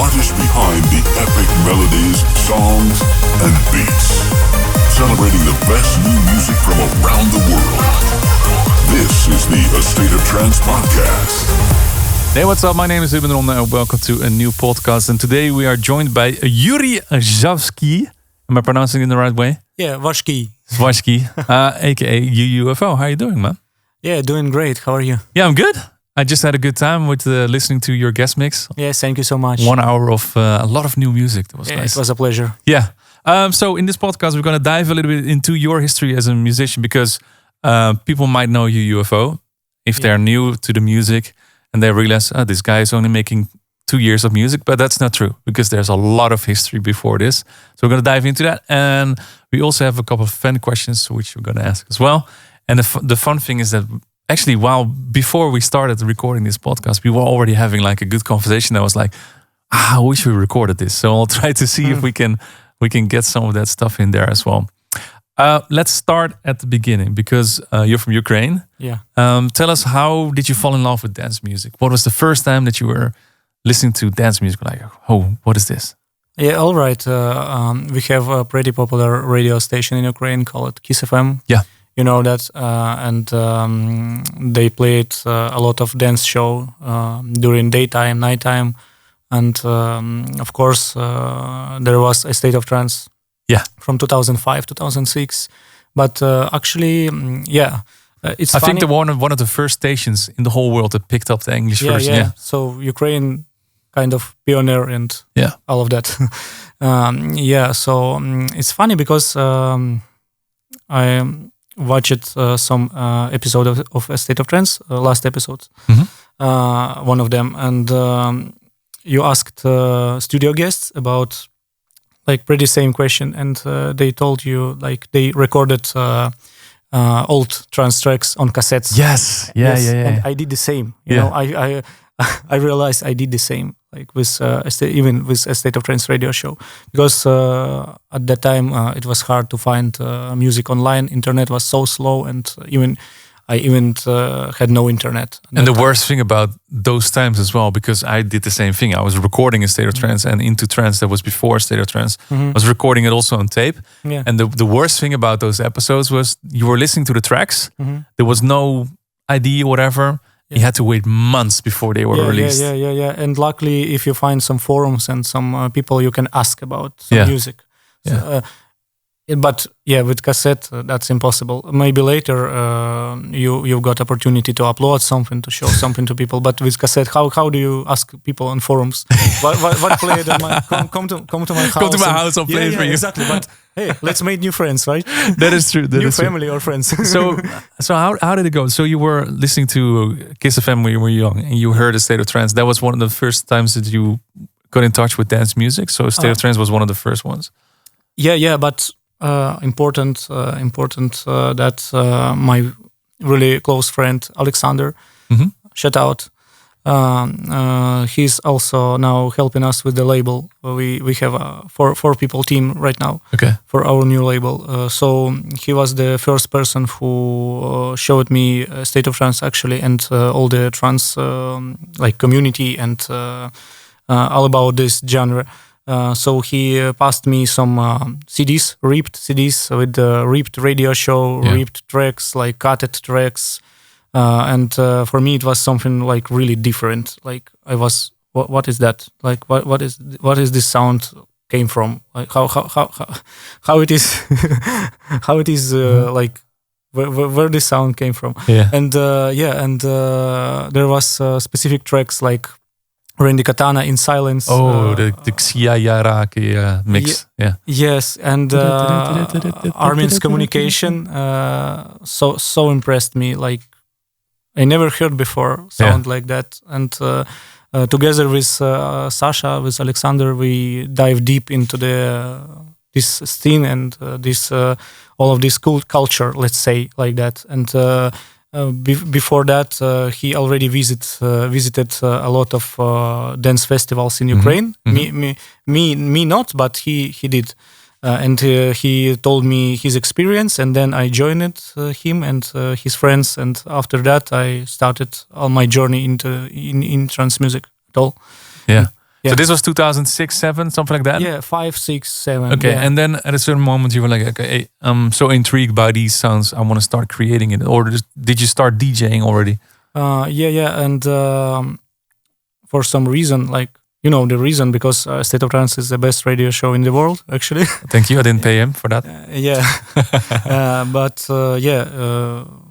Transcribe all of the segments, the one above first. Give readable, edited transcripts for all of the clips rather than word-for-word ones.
artists behind the epic melodies, songs, and beats. Celebrating the best new music from around the world. This is the A State of Trance podcast. Hey, what's up? My name is Ruben Ronde and welcome to a new podcast. And today we are joined by Yuri Zavsky. Am I pronouncing it in the right way? Yeah, Vashki. Zvashki, aka UUFO. How are you doing, man? Yeah, doing great. How are you? Yeah, I'm good. I just had a good time with listening to your guest mix. Yes, thank you so much. 1 hour of a lot of new music. That was nice. It was a pleasure. Yeah. So in this podcast, we're going to dive a little bit into your history as a musician because people might know UUFO if they're new to the music and they realize, this guy is only making 2 years of music, but that's not true because there's a lot of history before this. So we're going to dive into that. And we also have a couple of fan questions, which we're going to ask as well. And the fun thing is that actually, before we started recording this podcast, we were already having like a good conversation. I was like, I wish we recorded this. So I'll try to see if we can get some of that stuff in there as well. Let's start at the beginning because you're from Ukraine. Yeah. Tell us, how did you fall in love with dance music? What was the first time that you were listening to dance music? Like, oh, what is this? Yeah, all right. We have a pretty popular radio station in Ukraine called Kiss FM. Yeah. You know that, and they played a lot of dance show during daytime, nighttime, and of course there was A State of Trance. Yeah, from 2005, 2006. But actually, it's. I funny. think one of the first stations in the whole world that picked up the English version. Yeah. So Ukraine, kind of pioneer and all of that. So it's funny because I watched some episode of A State of Trance, last episode, one of them, and you asked studio guests about like pretty same question, and they told you like they recorded old trance tracks on cassettes. Yes, yeah. And I did the same. You know, I realized I did the same, like with even with A State of Trance radio show, because at that time it was hard to find music online. Internet was so slow, and I had no internet. And the worst thing about those times as well, because I did the same thing. I was recording A State of Trance and Into Trance, that was before A State of Trance. I was recording it also on tape. Yeah. And the worst thing about those episodes was you were listening to the tracks. There was no ID or whatever. You had to wait months before they were released. Yeah. And luckily, if you find some forums and some people you can ask about some music. Yeah. But with cassette, that's impossible. Maybe later you've got opportunity to upload something, to show something to people. But with cassette, how do you ask people on forums? what play it on my come to my house? Come to my house, I'll play it for you. Exactly. But hey, let's make new friends, right? That is true. New family or friends. So how did it go? So you were listening to Kiss FM when you were young, and you heard A State of Trance. That was one of the first times that you got in touch with dance music. So A State of Trance was one of the first ones. Yeah, but. Important that my really close friend Alexander, shout out. He's also now helping us with the label. We have a four people team right now for our new label. So he was the first person who showed me State of Trance actually, and all the trance like community and all about this genre. So he passed me some CDs, ripped CDs with the ripped radio show, ripped tracks, like cutted tracks. And for me, it was something like really different. Like I was, what is that? Like what is this sound came from? Like how it is, how it is like where this sound came from? Yeah. And there was specific tracks like Randy Katana in Silence. Oh, the Xia Yaraki mix. Yeah. Yes, and Armin's Communication so impressed me. Like I never heard before sound like that. And together with Sasha, with Alexander, we dive deep into this scene and this all of this cool culture. Let's say like that. And before that, he already visited a lot of dance festivals in Ukraine. Me not, but he did, and he told me his experience, and then I joined him and his friends, and after that I started on my journey in trance music at all. Yeah. So this was 2006, 7, something like that? Yeah, 5, 6, 7. Okay, yeah. and then at a certain moment you were like, okay, I'm so intrigued by these sounds, I want to start creating it. Or did you start DJing already? Yeah, and for some reason, like, the reason, because State of Trance is the best radio show in the world, actually. Thank you, I didn't pay him for that. But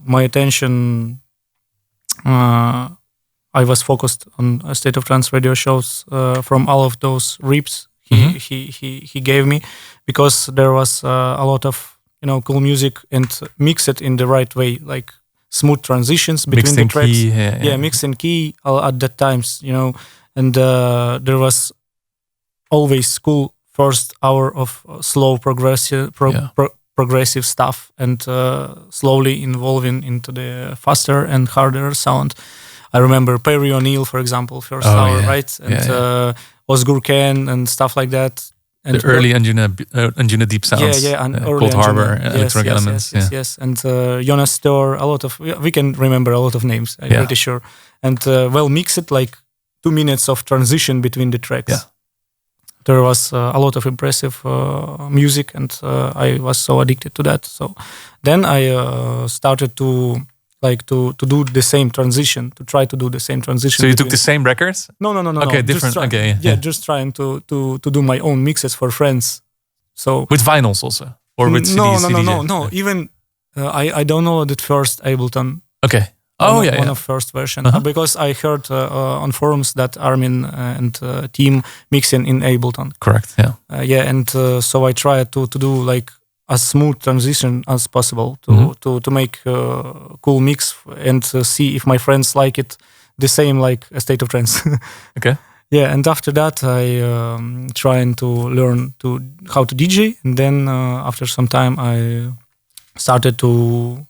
my attention, I was focused on State of Trance radio shows from all of those rips he gave me, because there was a lot of cool music and mix it in the right way, like smooth transitions between the tracks. Key, mixed in key at that times, and there was always cool first hour of slow progressive stuff, and slowly evolving into the faster and harder sound. I remember Perry O'Neill, for example, first hour, right? And Osgur Ken and stuff like that. And the early Anjuna Deep sounds. And Cold Harbor, Electronic Elements. Yes. And Jonas Store, a lot of, we can remember a lot of names, I'm pretty sure. And mix it like 2 minutes of transition between the tracks. Yeah. There was a lot of impressive music, and I was so addicted to that. So then I started to do the same transition, to try to do the same transition. So you took the same records? No. Okay, different. Just trying to do my own mixes for friends. So with vinyls also, or with CDs? No. Even I downloaded at first Ableton. Okay. One of first version, because I heard on forums that Armin and team mixing in Ableton. Correct. Yeah. And so I tried to do like as smooth transition as possible to make a cool mix, and see if my friends like it the same like A State of Trance. Okay. Yeah, and after that I trying to learn how to DJ, and then after some time I started to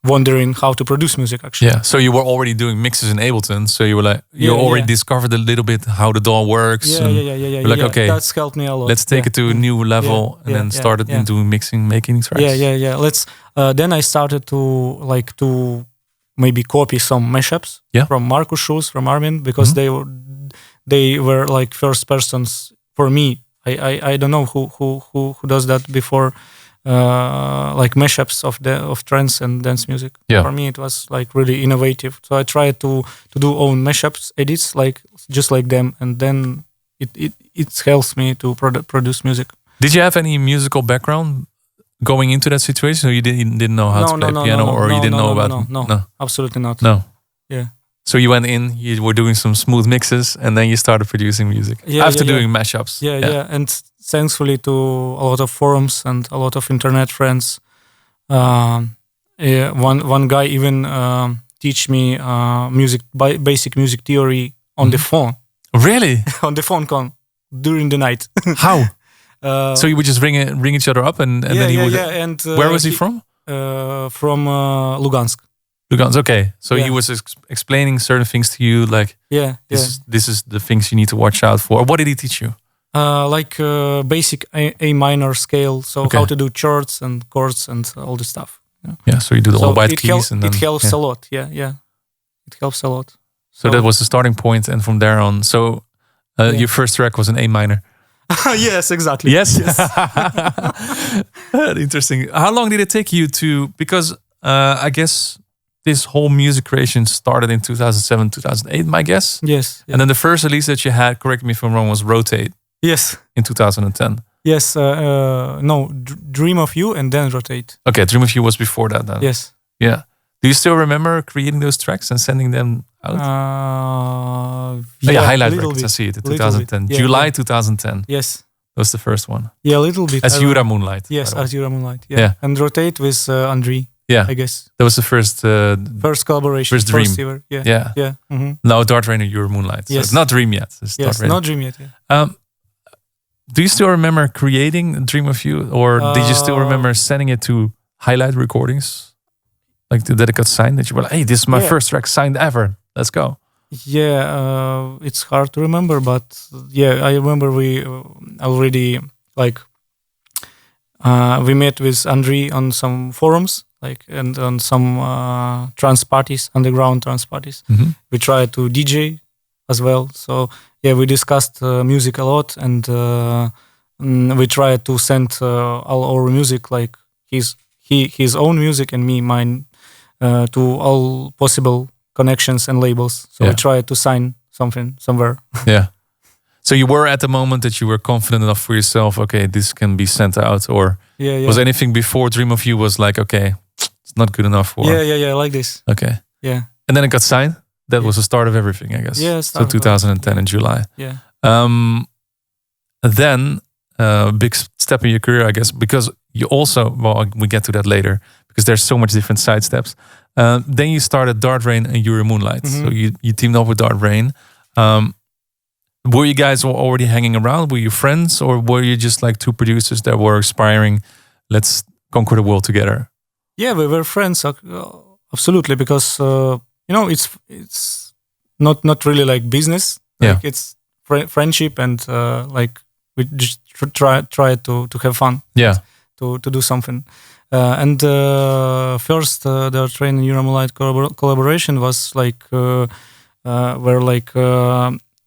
wondering how to produce music, actually. Yeah, so you were already doing mixes in Ableton, so you were like, already discovered a little bit how the DAW works. Yeah. You're like, okay, that's helped me a lot. Let's take it to a new level, and then started into mixing, making tracks. Yeah. Let's. Then I started to maybe copy some mashups from Markus Schulz, from Armin, because they were like first persons for me. I don't know who does that before. Like mashups of trance and dance music. For me, it was like really innovative. So I tried to do own mashups, edits, just like them, and then it helps me to produce music. Did you have any musical background going into that situation? So you didn't know how to play piano, or you didn't know about? No, absolutely not. No. Yeah. So you went in, you were doing some smooth mixes, and then you started producing music after doing mashups. Yeah. And thankfully to a lot of forums and a lot of internet friends, one guy even teach me basic music theory on the phone. Really? On the phone call during the night. How? So you would just ring each other up, and then he would. And where was he from? From Lugansk. Lugansk. Okay, so he was explaining certain things to you, like this is the things you need to watch out for. What did he teach you? Basic A minor scale, so how to do chords and chords and all this stuff. Yeah, so you do all the white keys, and then it helps a lot. Yeah, it helps a lot. So that was the starting point, and from there on, so your first track was an A minor. Yes, exactly. Yes. Interesting. How long did it take you to? Because I guess this whole music creation started in 2007, 2008, my guess. Yes. And then the first release that you had, correct me if I'm wrong, was Rotate. Yes. In 2010. Yes. No, Dream of You and then Rotate. Okay, Dream of You was before that then. Yes. Yeah. Do you still remember creating those tracks and sending them out? Highlight Records, bit. I see it, 2010. July 2010. Yes. That was the first one. Yeah, a little bit. Azura Moonlight. Yes, Azura Moonlight. Yeah. And Rotate with Andrei. Yeah. I guess. That was the first collaboration. First Dream. Yeah. Mm-hmm. Now Dart Rainer, Your Moonlight. So yes. it's not Dream yet. It's not Dream yet. Yeah. Do you still remember creating Dream of You, or did you still remember sending it to Highlight Recordings? Like that it got signed, that you were like, hey, this is my first track signed ever. Let's go. Yeah, it's hard to remember, but I remember we already we met with Andrei on some forums, and on some trance parties, underground trance parties. Mm-hmm. We tried to DJ as well. So yeah, we discussed music a lot, and we tried to send all our music, like his own music and me mine, to all possible connections and labels. So we tried to sign something somewhere. Yeah. So you were at the moment that you were confident enough for yourself, okay, this can be sent out, or was anything before Dream of You was like, okay, it's not good enough for... Yeah, like this. Okay. Yeah. And then it got signed? That was the start of everything, I guess. Yeah, so 2010 in July. Yeah. Then, big step in your career, I guess, because you also, well, we get to that later, because there's so much different side steps. Then you started Dart Rain and Yuri Moonlight. So you teamed up with Dart Rain. Were you guys already hanging around? Were you friends, or were you just like two producers that were aspiring, let's conquer the world together? Yeah, we were friends, absolutely, because it's not really like business. Like it's friendship, and like we just try to have fun. Yeah, to do something. And first, the Train and Yuri Moonlight collaboration was like were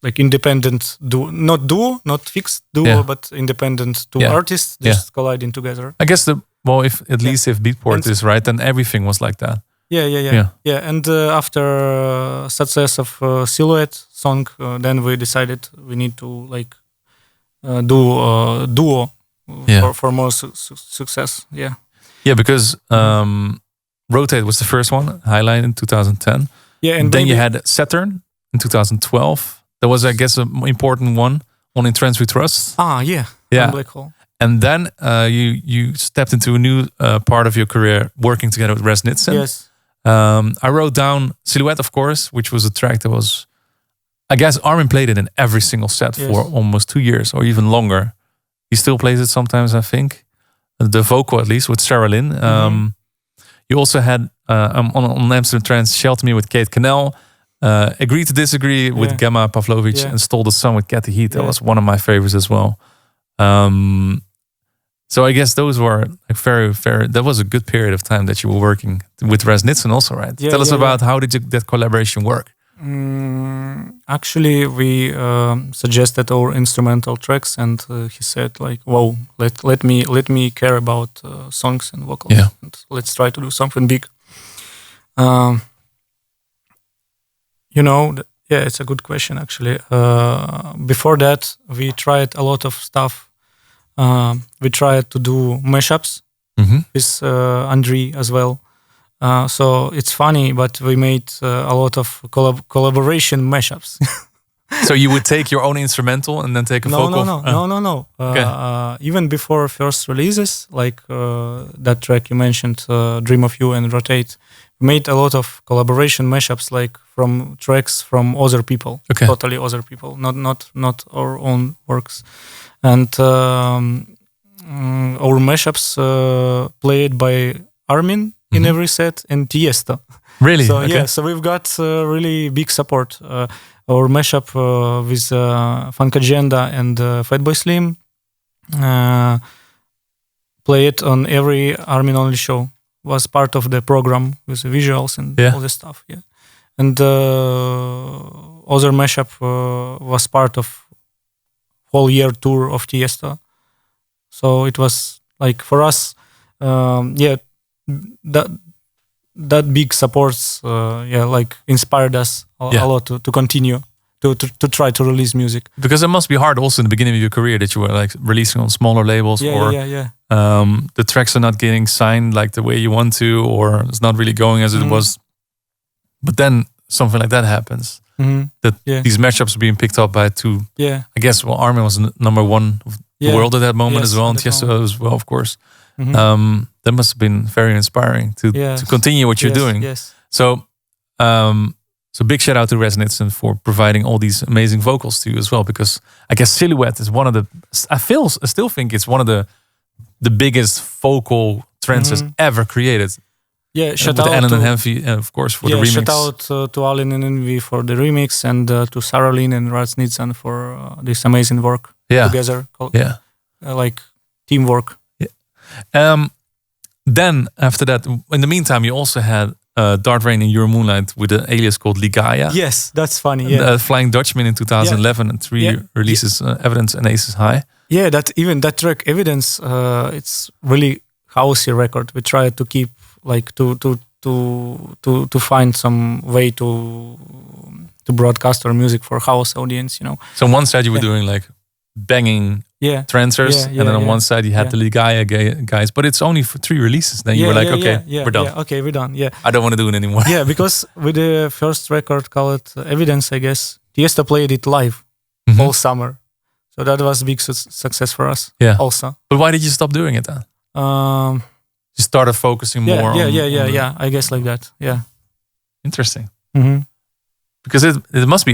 like independent not duo, not fixed duo, but independent two artists just colliding together. I guess if Beatport is right, then everything was like that. Yeah. And after success of Silhouette song, then we decided we need to like do a duo for more success. Yeah, because Rotate was the first one, Highline in 2010. Yeah, and then you had Saturn in 2012. That was, I guess, an important one in Trance We Trust. Yeah. Black Hole. And then you stepped into a new part of your career, working together with Res Nitzen. Yes. I wrote down Silhouette, of course, which was a track that was, I guess, Armin played it in every single set for almost 2 years or even longer. He still plays it sometimes, I think. The vocal, at least, with Sarah Lynn. You also had on Amsterdam Trance, Shelter Me with Kate Cannell. Agree to Disagree with Gemma Pavlovic and Stole the Sun with Cathy Heath. That was one of my favorites as well. So I guess those were like very, very, that was a good period of time that you were working with Res Nitzen also, right? Tell us about how did that collaboration work? Actually, we suggested our instrumental tracks, and he said like, "Whoa, let me care about songs and vocals. And let's try to do something big." It's a good question actually. Before that, we tried a lot of stuff. We tried to do mashups with Andriy as well. So it's funny, but we made a lot of collaboration mashups. So you would take your own instrumental and then take a vocal? No. Okay. Even before first releases, like that track you mentioned, Dream of You and Rotate, we made a lot of collaboration mashups, like from tracks from other people, totally other people, not our own works. And our mashups played by Armin in every set, and Tiesto. Really? So so we've got really big support. Our mashup with Funk Agenda and Fatboy Slim played on every Armin Only show. Was part of the program with the visuals and all this stuff. Yeah, and other mashup was part of whole year tour of Tiesto. So it was like for us, that big supports, like inspired us a lot to continue to try to release music. Because it must be hard also in the beginning of your career that you were like releasing on smaller labels, the tracks are not getting signed like the way you want to, or it's not really going as it was. But then something like that happens. These mashups are being picked up by two. I guess Armin was number one of the world at that moment as well, and Tiesto as well, of course. That must have been very inspiring to continue what you're doing. So big shout out to Res Nitzen for providing all these amazing vocals to you as well, because I guess Silhouette is one of the, I still think it's one of the biggest vocal trances ever created. Shout out to Alan and Envy, of course, for the remix. Shout out to Alan and Envy for the remix, and to Sarah Lynn and Res Nitzen for this amazing work together. Like teamwork. Then after that, in the meantime, you also had Dart Rain in Your Moonlight with an alias called Ligaya. Yes, that's funny. Yeah, Flying Dutchman in 2011 and 3 releases, Evidence and Aces High. Yeah, that track Evidence, it's really housey record. We tried to keep like to find some way to broadcast our music for house audience. So on one side you were doing like banging trancers, and then on one side you had the Ligaya guys, but it's only for 3 releases. Then you were like, we're done. Okay, we're done. Yeah, I don't want to do it anymore. Yeah, because with the first record called Evidence, I guess Tiesto played it live all summer, so that was a big success for us. Yeah, also. But why did you stop doing it then? You started focusing more. Yeah. I guess like that. Yeah, interesting. Because it must be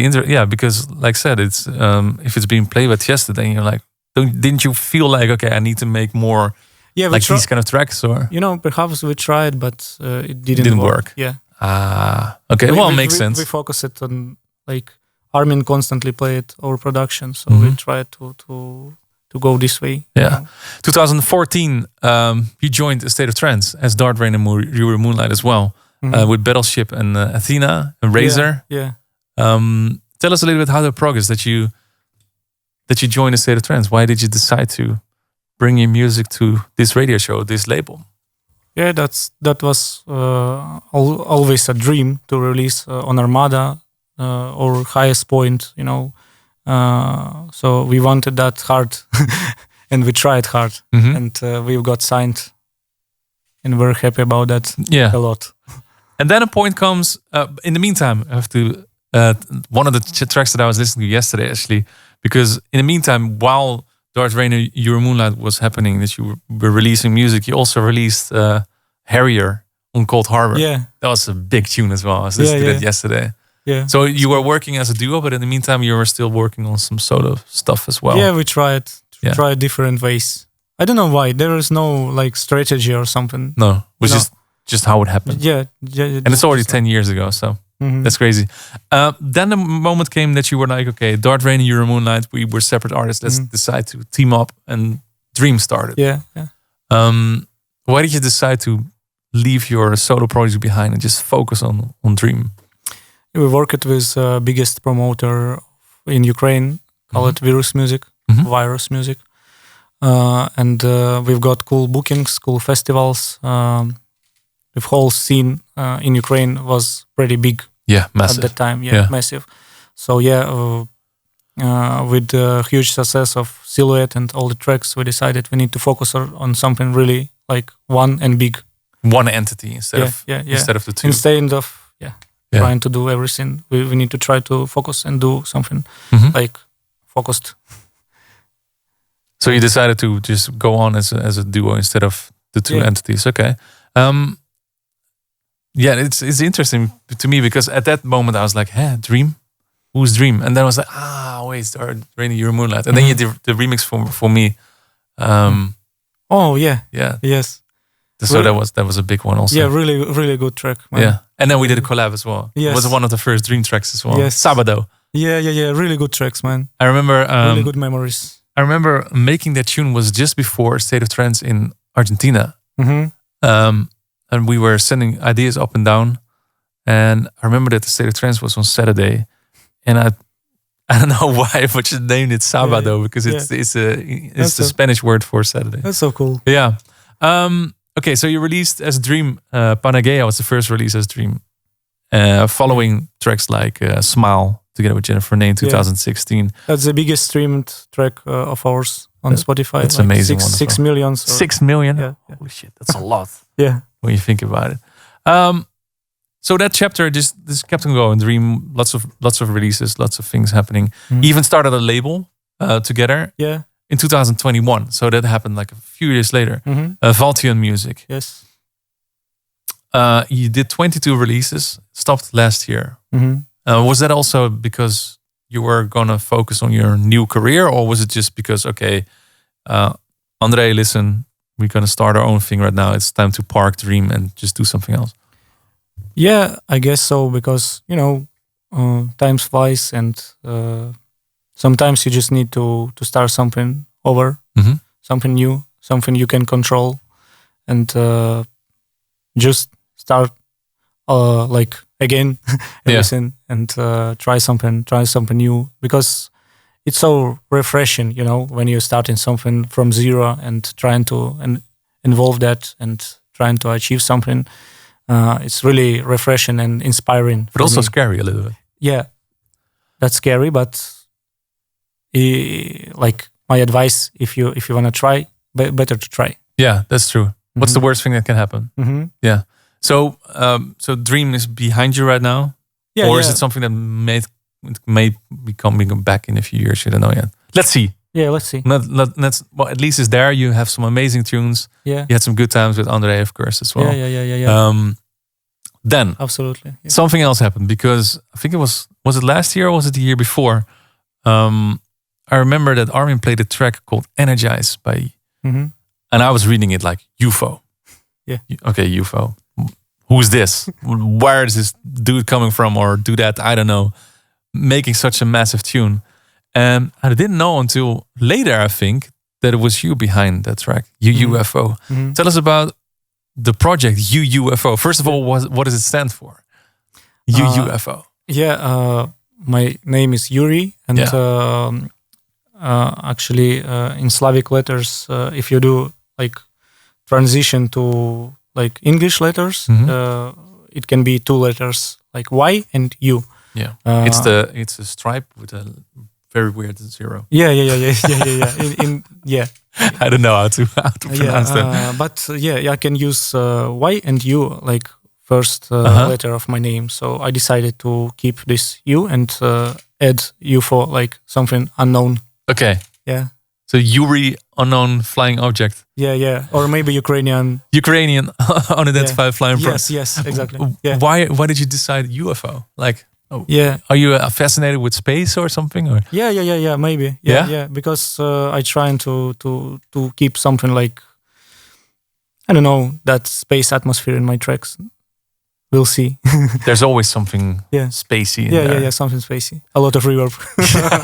because like I said, it's if it's being played by Tiesto, then you're like, didn't you feel like, okay, I need to make more like these kind of tracks, or perhaps we tried, but it didn't work. Yeah. Okay. It makes sense. We focus it on like Armin constantly played our production, so we tried to go this way. Yeah. 2014, you joined A State of Trance as Dart Rain and Your Moonlight as well, with Battleship and Athena and Razor. Yeah. Tell us a little bit how the progress that you joined A State of Trance. Why did you decide to bring your music to this radio show, this label? Yeah, that was always a dream to release on Armada, our highest point, so we wanted that hard and we tried hard, and we got signed, and we're happy about that a lot. And then a point comes, in the meantime, I have to, one of the tracks that I was listening to yesterday, actually, because in the meantime, while Dart Rain and Your Moonlight was happening, that you were releasing music, you also released Harrier on Cold Harbor. Yeah. That was a big tune as well. I was listening to that yesterday. Yeah. So you were working as a duo, but in the meantime, you were still working on some solo stuff as well. Yeah, we tried different ways. I don't know why. There is no like strategy or something. No, it was just how it happened. Yeah. And it's already 10 years ago, so that's crazy. Then the moment came that you were like, okay, Dart Rain and Your Moonlight, we were separate artists. Let's decide to team up, and Dream started. Yeah. Why did you decide to leave your solo project behind and just focus on Dream? We worked with biggest promoter in Ukraine, called Virus Music, Virus Music. And we've got cool bookings, cool festivals. The whole scene in Ukraine was pretty big. Yeah, massive. At that time. Yeah, massive. So with the huge success of Silhouette and all the tracks, we decided we need to focus on something really like one and big. One entity instead of the two. Instead of trying to do everything, we need to try to focus and do something like focused. So you decided to just go on as a duo instead of the two entities. Okay. It's interesting to me because at that moment I was like, Dream? Who's Dream? And then I was like, wait, Dart Rain and Your Moonlight. And then you did the remix for me. Yeah. Yes. So that was a big one also. Yeah, really, really good track, man. Yeah. And then we did a collab as well. Yes. It was one of the first Dream tracks as well. Yes. Sabado. Yeah. Really good tracks, man. I remember... really good memories. I remember making that tune was just before State of Trance in Argentina. And we were sending ideas up and down. And I remember that the State of Trance was on Saturday. And I don't know why, but you named it Sabado because it's the Spanish word for Saturday. That's so cool. Yeah. Okay, so you released as Dream. Panageia was the first release as Dream. Following tracks like Smile, together with Jennifer Name, 2016. That's the biggest streamed track of ours on Spotify. That's like amazing. 6 million. 6 million? Yeah. Holy shit, that's a lot. Yeah. When you think about it. So that chapter just kept on going. Dream, lots of releases, lots of things happening. Even started a label together. Yeah. In 2021. So that happened like a few years later. Valtion Music. Yes. You did 22 releases, stopped last year. Was that also because you were going to focus on your new career, or was it just because, okay, Andre, listen, we're going to start our own thing right now. It's time to park Dream and just do something else. Yeah, I guess so, because, times flies and sometimes you just need to start something over, something new, something you can control, and just start like again everything and try something new, because it's so refreshing, when you're starting something from zero and trying to involve that and trying to achieve something. It's really refreshing and inspiring. But also scary a little bit. Yeah, that's scary, but like my advice, if you want to try, better to try. Yeah, that's true. What's the worst thing that can happen? Yeah. So, so Dream is behind you right now, or is it something that may be coming back in a few years? You don't know yet. Let's see. Yeah, let's see. Well, at least it's there. You have some amazing tunes. Yeah. You had some good times with Andre, of course, as well. Yeah. Then absolutely something else happened, because I think it was it last year or was it the year before? I remember that Armin played a track called Energize by, and I was reading it like UFO. Yeah. Okay, UFO. Who's this? Where is this dude coming from, or do that? I don't know. Making such a massive tune. And I didn't know until later, I think, that it was you behind that track, UUFO. Tell us about the project UUFO. First of all, what does it stand for? UUFO. My name is Yuri, and actually in Slavic letters, if you do like transition to like English letters, it can be two letters, like Y and U. Yeah, it's a stripe with a very weird zero. Yeah. I don't know how to pronounce that. But I can use Y and U like first letter of my name. So I decided to keep this U and add UFO, like something unknown. Okay. Yeah. So Yuri, unknown flying object. Yeah. Or maybe Ukrainian unidentified flying object. Yes, exactly. Yeah. Why did you decide UFO? Like, are you fascinated with space or something? Or maybe. Yeah. Because I trying to keep something like, I don't know, that space atmosphere in my tracks. We'll see. There's always something spacey in there. Yeah, something spacey. A lot of reverb.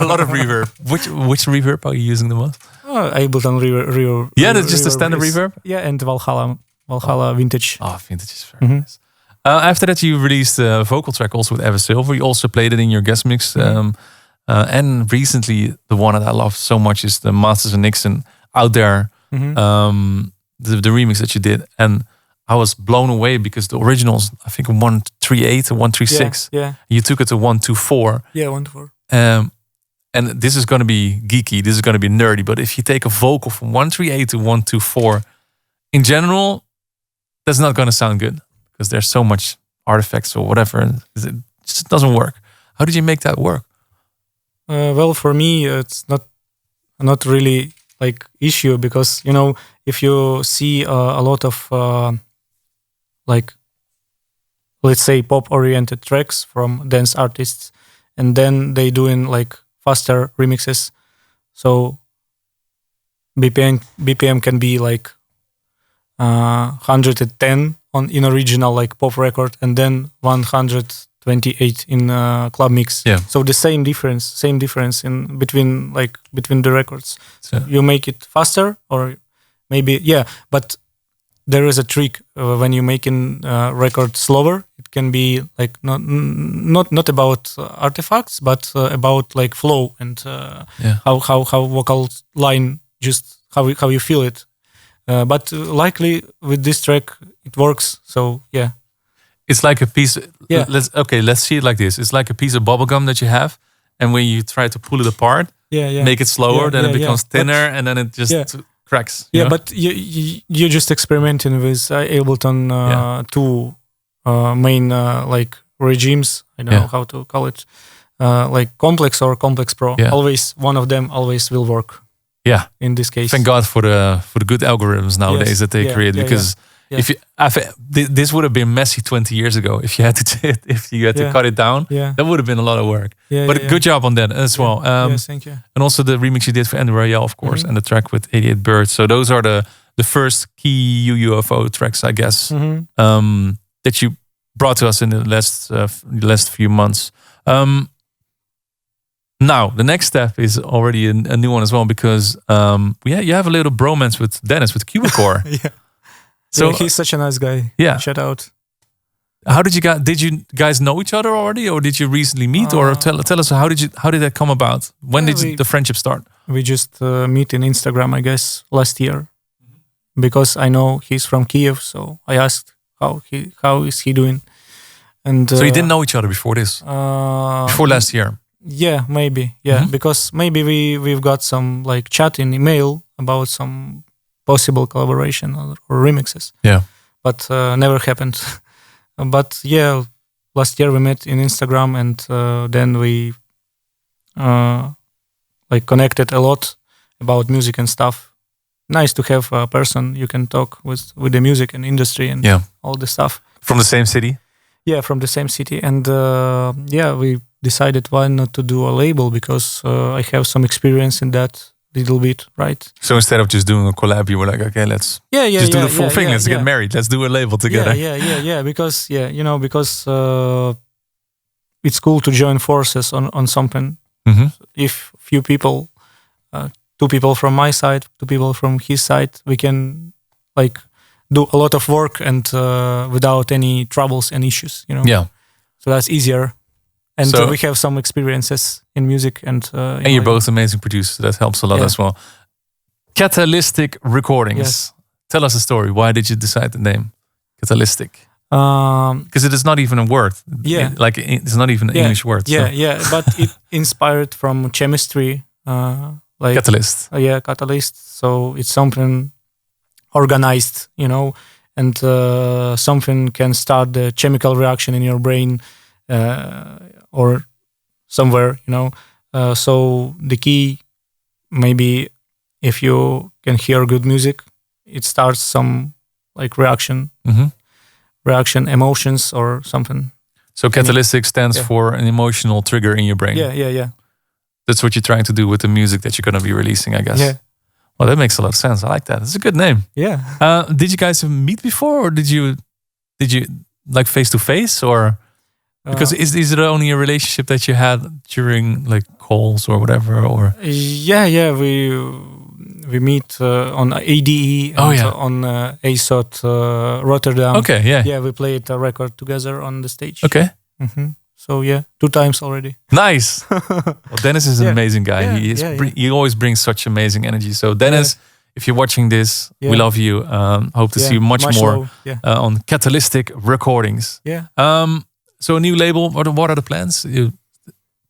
A lot of reverb. Which reverb are you using the most? Ableton reverb. Yeah, that's just a standard reverb? Yeah, and Valhalla Vintage. Oh, Vintage is very nice. After that, you released a vocal track also with Ever Silver. You also played it in your guest mix. And recently, the one that I love so much is the Masters and Nixon Out There, the remix that you did. And I was blown away because the original's, I think, 138 or 136. Yeah. You took it to 124. Yeah, 124. And this is going to be geeky. This is going to be nerdy. But if you take a vocal from 138 to 124, in general, that's not going to sound good because there's so much artifacts or whatever. And it just doesn't work. How did you make that work? Well, for me, it's not really like issue because, if you see a lot of like, let's say, pop-oriented tracks from dance artists, and then they doing like faster remixes. So BPM can be like 110 in original like pop record, and then 128 in club mix. Yeah. So the same difference in between the records. So you make it faster, or maybe but there is a trick when you making record slower. It can be like not about artifacts, but about like flow and how vocal line, just how you feel it. But likely with this track it works. So yeah, it's like a piece. Yeah. Let's see it like this. It's like a piece of bubblegum that you have, and when you try to pull it apart, make it slower, then it becomes thinner, and then it just cracks. Yeah, but you're just experimenting with Ableton 2 main like regimes. I don't know how to call it, like Complex or Complex Pro. Yeah. Always one of them always will work. Yeah, in this case, thank God for the good algorithms nowadays that they create, because if this would have been messy 20 years ago if you had to cut it down. Yeah. That would have been a lot of work. Good job on that as well. Yes, thank you. And also the remix you did for Andy Royale, of course, and the track with 88 Birds. So those are the first key UUFO tracks, I guess, that you brought to us in the last few months. Now, the next step is already a new one as well, because you have a little bromance with Dennis, with Cubicore. So he's such a nice guy. Yeah. Shout out. How did you guys know each other already, or did you recently meet, or tell us how did that come about? When did the friendship start? We just meet in Instagram, I guess, last year, because I know he's from Kiev, so I asked how is he doing, and so you didn't know each other before this, before last year. Yeah, maybe, because maybe we've got some like chat in email about some possible collaboration or remixes. Yeah, but never happened. But yeah, last year we met in Instagram, and then we like connected a lot about music and stuff. Nice to have a person you can talk with the music and industry and all the stuff. From the same city? Yeah, from the same city. And we decided why not to do a label, because I have some experience in that little bit, right? So instead of just doing a collab, you were like, okay, let's just do the full thing. Let's get married. Let's do a label together. Yeah. Because it's cool to join forces on something. Mm-hmm. If few people, 2 people from my side, 2 people from his side, we can like do a lot of work and without any troubles and issues. Yeah. So that's easier. And we have some experiences in music, and you're both amazing producers. That helps a lot as well. Catalystic Recordings. Yes. Tell us a story. Why did you decide the name Catalystic? Because it is not even a word. Yeah, it's not even an English word. But it inspired from chemistry, like catalyst. Catalyst. So it's something organized, and something can start the chemical reaction in your brain. Or somewhere, so the key, maybe if you can hear good music, it starts some like reaction, emotions or something. So catalytic stands for an emotional trigger in your brain. Yeah. That's what you're trying to do with the music that you're going to be releasing, I guess. Yeah. Well, that makes a lot of sense. I like that. It's a good name. Yeah. Did you guys meet before, or did you like face to face, or? Because is it only a relationship that you had during like calls or whatever, or? We meet on ADE and on ASOT Rotterdam. Okay, yeah. We played a record together on the stage. Okay. Mm-hmm. So 2 times already. Nice. Well, Dennis is an amazing guy. He always brings such amazing energy. So Dennis, if you're watching this, we love you. Hope to see you much more on Catalystic Recordings. Yeah. So a new label. What are the plans?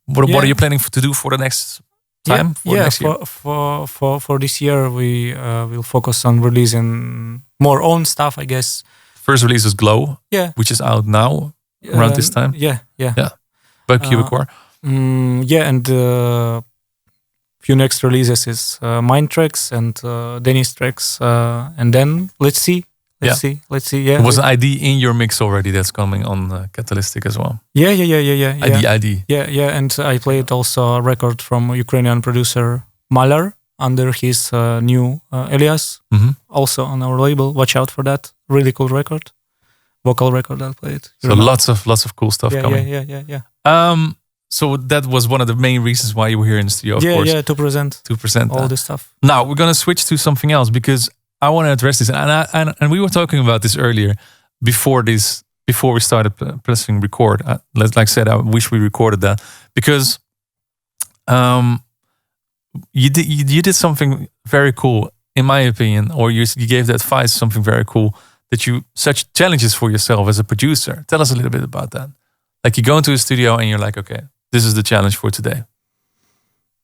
What are you planning to do for the next time? Next year? For this year, we will focus on releasing more own stuff, I guess. First release is Glow, which is out now around this time. Yeah. By Cubic Core. And few next releases is mine tracks and Dennis tracks, and then let's see. Let's see. Yeah. There was an ID in your mix already that's coming on Catalystic as well. Yeah. ID. Yeah. And I played also a record from Ukrainian producer Malar under his new alias, also on our label. Watch out for that. Really cool record, vocal record I played. So lots of cool stuff coming. Yeah. So that was one of the main reasons why you were here in the studio, of course. Yeah, to present all this stuff. Now we're gonna switch to something else, because I want to address this, and we were talking about this earlier before we started pressing record. Like I said, I wish we recorded that, because you did something very cool, in my opinion, or you gave the advice, something very cool, that you such challenges for yourself as a producer. Tell us a little bit about that. Like you go into a studio and you're like, okay, this is the challenge for today.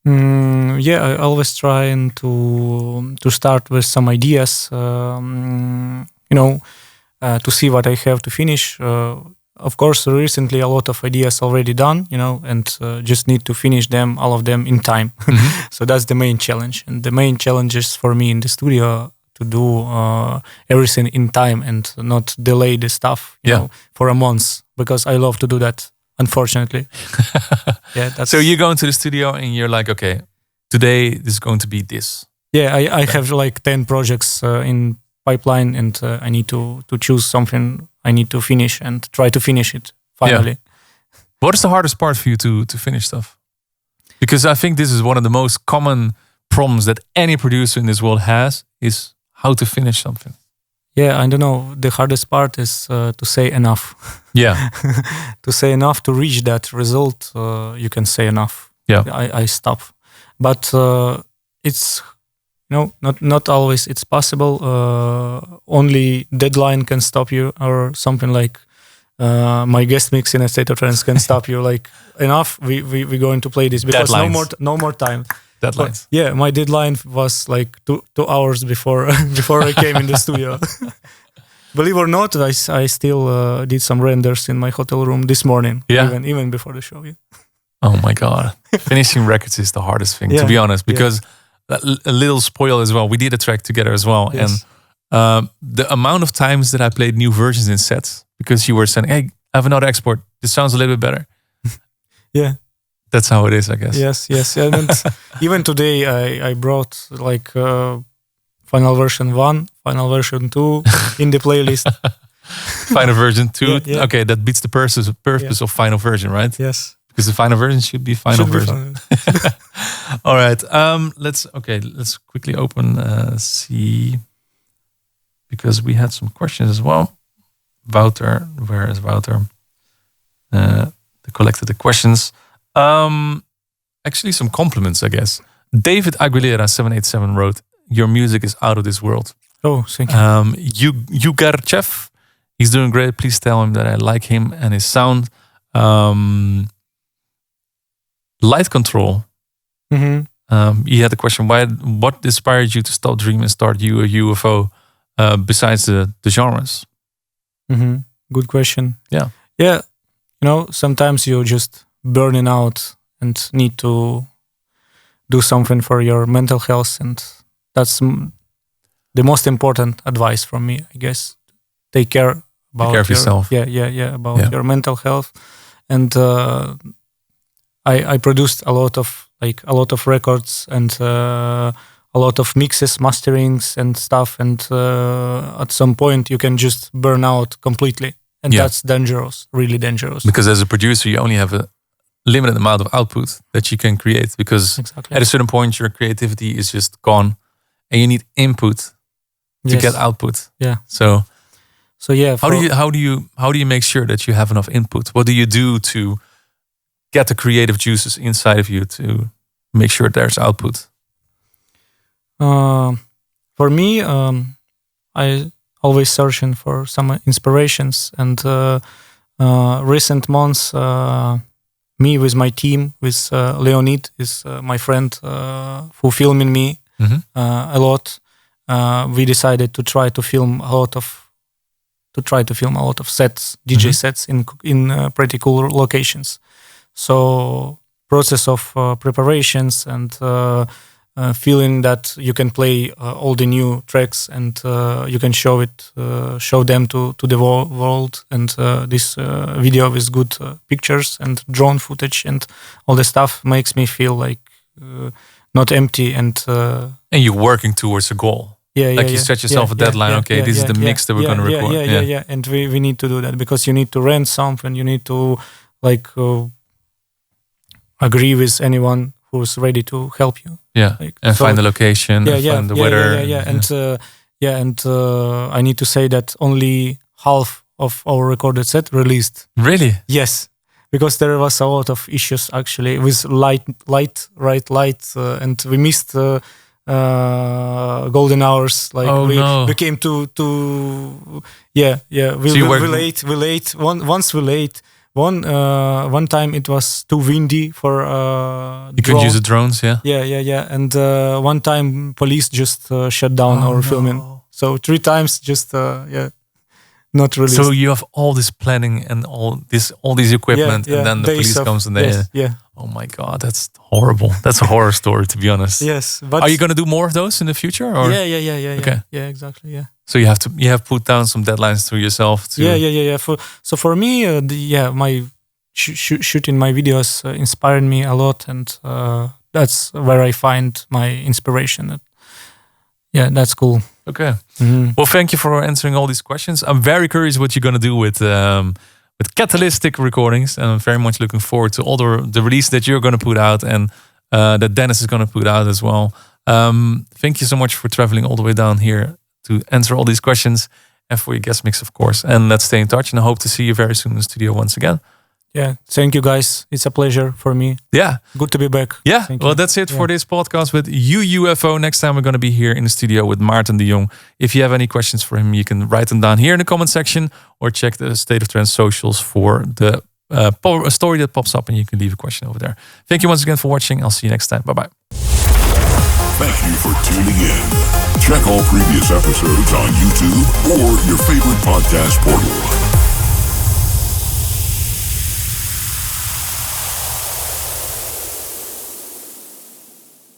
I always try to start with some ideas, to see what I have to finish. Of course, recently a lot of ideas already done, and just need to finish them, all of them in time. So that's the main challenge. And the main challenge is for me in the studio to do everything in time and not delay the stuff, for a month, because I love to do that. Unfortunately. So you go into the studio and you're like, okay, today this is going to be this. Yeah, I have like 10 projects in pipeline, and I need to choose something I need to finish and try to finish it finally. Yeah. What is the hardest part for you to finish stuff? Because I think this is one of the most common problems that any producer in this world has, is how to finish something. Yeah, I don't know. The hardest part is to say enough. Yeah. To say enough to reach that result, you can say enough. Yeah. I stop. But it's not always it's possible. Only deadline can stop you, or something like my guest mix in A State of Trance can stop you. Like, enough, we're going to play this because no more time. Deadlines. But, yeah, my deadline was like 2 hours before I came in the studio. Believe or not, I still did some renders in my hotel room this morning. Yeah. Even before the show. Yeah. Oh my God. Finishing records is the hardest thing, to be honest, because a little spoil as well. We did a track together as well. Yes. And the amount of times that I played new versions in sets because you were saying, hey, I have another export. This sounds a little bit better. Yeah. That's how it is, I guess. Yes. And even today, I brought like final version 1, final version 2 in the playlist. Final version 2. Yeah. Okay, that beats the purpose of final version, right? Yes. Because the final version should be final version. All right. Let's quickly open see, because we had some questions as well. Wouter, where is Wouter? They collected the questions. Actually, some compliments, I guess. David Aguilera 787 wrote, "Your music is out of this world." Oh, thank you. Yugarchev, he's doing great. Please tell him that I like him and his sound. Light Control. Mm-hmm. He had the question: what inspired you to stop dreaming and start a UFO? Besides the genres. Mm-hmm. Good question. Yeah. Sometimes you're just burning out and need to do something for your mental health, and that's the most important advice from me, I guess. Take care of yourself. About your mental health. And I produced a lot of records and a lot of mixes, masterings and stuff, and at some point you can just burn out completely, and that's dangerous, really dangerous. Because as a producer, you only have a limited amount of output that you can create, because at a certain point your creativity is just gone, and you need input to get output. Yeah. So yeah. How do you make sure that you have enough input? What do you do to get the creative juices inside of you to make sure there's output? For me, I always searching for some inspirations, and recent months, me with my team, with Leonid, is my friend who filming me a lot. We decided to try to film a lot of sets, DJ sets in pretty cool locations. So process of preparations and feeling that you can play all the new tracks and you can show them to the world, and this video with good pictures and drone footage and all the stuff makes me feel like not empty, and you're working towards a goal. You set yourself a deadline. This is the mix that we're going to record. And we need to do that, because you need to rent something, you need to agree with anyone who's ready to help you. Find the location, find the weather. And I need to say that only half of our recorded set released. Really? Yes, because there was a lot of issues actually with light, and we missed golden hours. We became too. We late. Once we late. One time it was too windy for you could use the drones, and one time police just shut down our filming, so 3 times just not released. So you have all this planning and all these equipment, and then the police comes and oh my God, that's horrible. That's a horror story, to be honest. Yes, but are you going to do more of those in the future? Or? Okay. Yeah, exactly. Yeah. So you have put down some deadlines to yourself. For me, my shooting my videos inspired me a lot, and that's where I find my inspiration. That's cool. Okay. Mm-hmm. Well, thank you for answering all these questions. I'm very curious what you're going to do with Catalystic Recordings, and I'm very much looking forward to all the release that you're going to put out, and that Dennis is going to put out as well. Thank you so much for traveling all the way down here to answer all these questions and for your guest mix, of course. And let's stay in touch. And I hope to see you very soon in the studio once again. Yeah, thank you guys. It's a pleasure for me. Yeah. Good to be back. Yeah, well, that's it for this podcast with UUFO. Next time we're going to be here in the studio with Maarten de Jong. If you have any questions for him, you can write them down here in the comment section or check the State of Trance socials for the story that pops up and you can leave a question over there. Thank you once again for watching. I'll see you next time. Bye-bye. Thank you for tuning in. Check all previous episodes on YouTube or your favorite podcast portal.